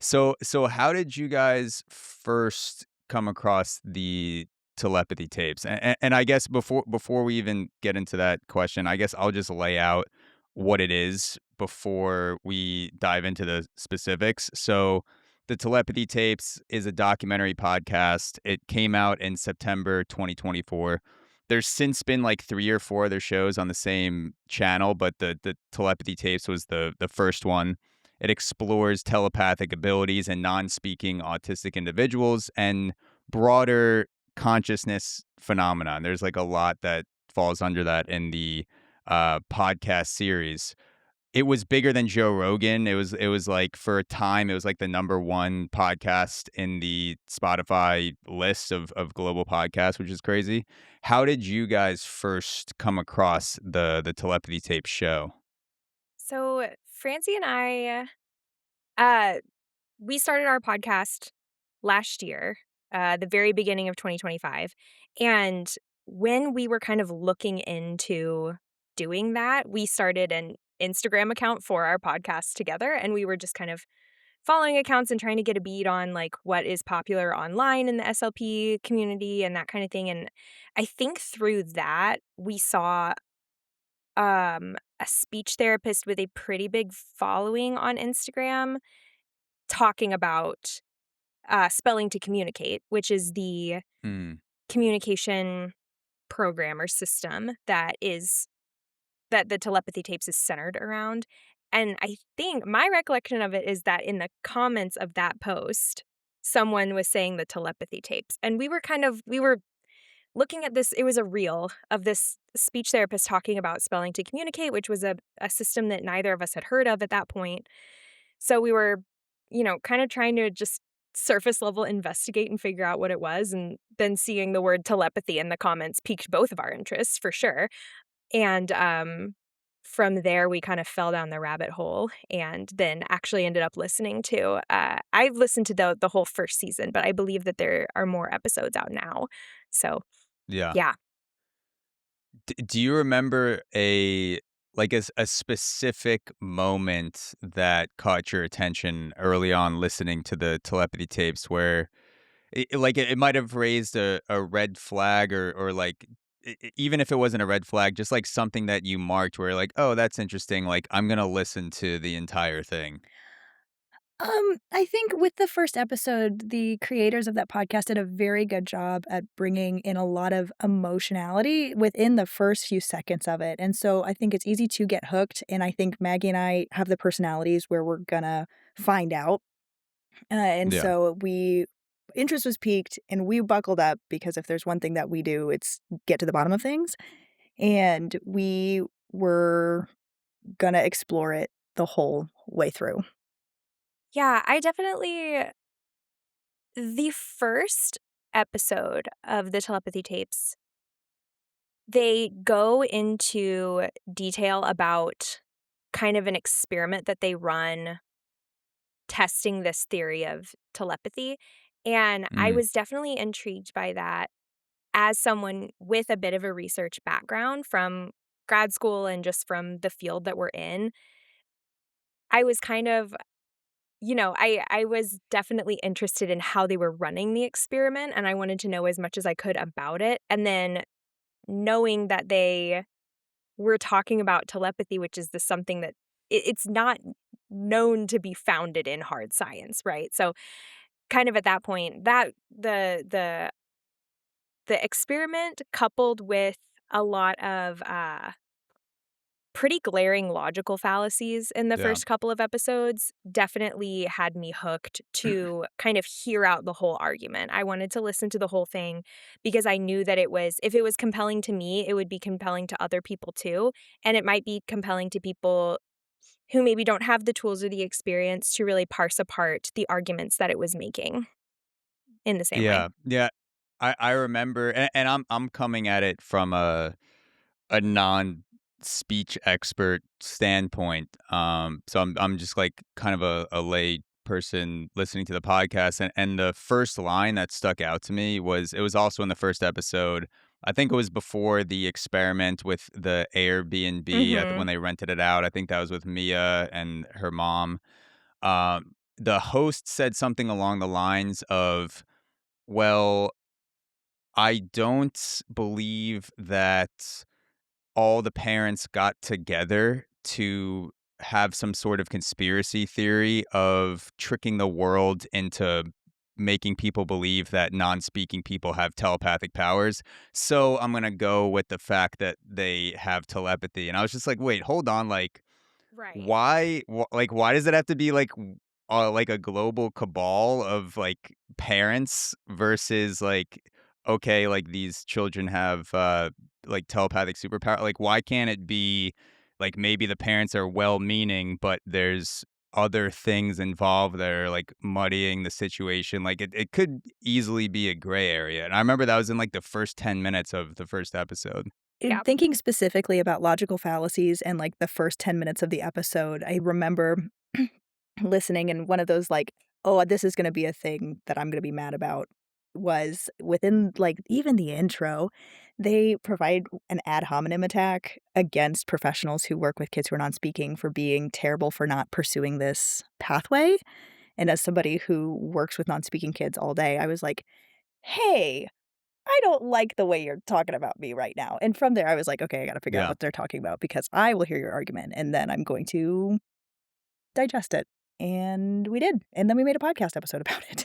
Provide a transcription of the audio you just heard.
So how did you guys first come across the telepathy tapes? And I guess before we even get into that question, I guess I'll just lay out what it is before we dive into the specifics. So the Telepathy Tapes is a documentary podcast. It came out in September 2024. There's since been like 3 or 4 other shows on the same channel, but the Telepathy Tapes was the first one. It explores telepathic abilities in non-speaking autistic individuals and broader consciousness phenomenon. There's like a lot that falls under that in the podcast series. It was bigger than Joe Rogan. It was like for a time it was like the number one podcast in the Spotify list of global podcasts, which is crazy. How did you guys first come across the Telepathy Tape show? So Francie and uh, we started our podcast last year, the very beginning of 2025. And when we were kind of looking into doing that, we started an Instagram account for our podcast together. And we were just kind of following accounts and trying to get a beat on like what is popular online in the SLP community and that kind of thing. And I think through that, we saw a speech therapist with a pretty big following on Instagram talking about spelling to communicate, which is the Mm, communication program or system that the telepathy tapes is centered around. And I think my recollection of it is that in the comments of that post, someone was saying the telepathy tapes. And we were looking at this. It was a reel of this speech therapist talking about spelling to communicate, which was a system that neither of us had heard of at that point. So we were, kind of trying to just surface level investigate and figure out what it was. And then seeing the word telepathy in the comments piqued both of our interests for sure. And from there, we kind of fell down the rabbit hole and then actually ended up listening to, I've listened to the whole first season, but I believe that there are more episodes out now. So, yeah. yeah. Do you remember a specific moment that caught your attention early on listening to the telepathy tapes where it might have raised a red flag or like even if it wasn't a red flag, just like something that you marked where you're like, oh, that's interesting. Like I'm gonna listen to the entire thing. I think with the first episode, the creators of that podcast did a very good job at bringing in a lot of emotionality within the first few seconds of it. And so I think it's easy to get hooked. And I think Maggie and I have the personalities where we're gonna find out. And Yeah. so interest was piqued and we buckled up because if there's one thing that we do, it's get to the bottom of things. And we were gonna explore it the whole way through. Yeah, I definitely, the first episode of the telepathy tapes, they go into detail about kind of an experiment that they run testing this theory of telepathy. And I Mm, was definitely intrigued by that as someone with a bit of a research background from grad school and just from the field that we're in. I was kind of, I was definitely interested in how they were running the experiment and I wanted to know as much as I could about it. And then knowing that they were talking about telepathy, which is something that it's not known to be founded in hard science, right? So kind of at that point, that the experiment coupled with a lot of pretty glaring logical fallacies in the yeah. first couple of episodes definitely had me hooked to kind of hear out the whole argument. I wanted to listen to the whole thing because I knew that if it was compelling to me, it would be compelling to other people too. And it might be compelling to people who maybe don't have the tools or the experience to really parse apart the arguments that it was making in the same way. Yeah. Yeah. I remember and I'm coming at it from a non-speech expert standpoint. So I'm just like kind of a lay person listening to the podcast, and the first line that stuck out to me was it was also in the first episode. I think it was before the experiment with the Airbnb Mhm. when they rented it out. I think that was with Mia and her mom. Um, the host said something along the lines of, "Well, I don't believe that all the parents got together to have some sort of conspiracy theory of tricking the world into making people believe that non-speaking people have telepathic powers. So I'm gonna go with the fact that they have telepathy." And I was just like, "Wait, hold on, Right. why does it have to be like a global cabal of like parents versus like okay, like these children have like telepathic superpower? Like why can't it be like maybe the parents are well-meaning but there's other things involved that are like muddying the situation? Like it could easily be a gray area. And I remember that was in like the first 10 minutes of the first episode. In Yeah. thinking specifically about logical fallacies and, like, the first 10 minutes of the episode, I remember listening and one of those, like, "Oh, this is gonna be a thing that I'm gonna be mad about," was within, like, even the intro, they provide an ad hominem attack against professionals who work with kids who are non-speaking for being terrible for not pursuing this pathway, and as somebody who works with non-speaking kids all day, I was like, "Hey, I don't like the way you're talking about me right now." And from there, I was like, "Okay, I gotta figure out Yeah. what they're talking about because I will hear your argument, and then I'm going to digest it." And we did, and then we made a podcast episode about it.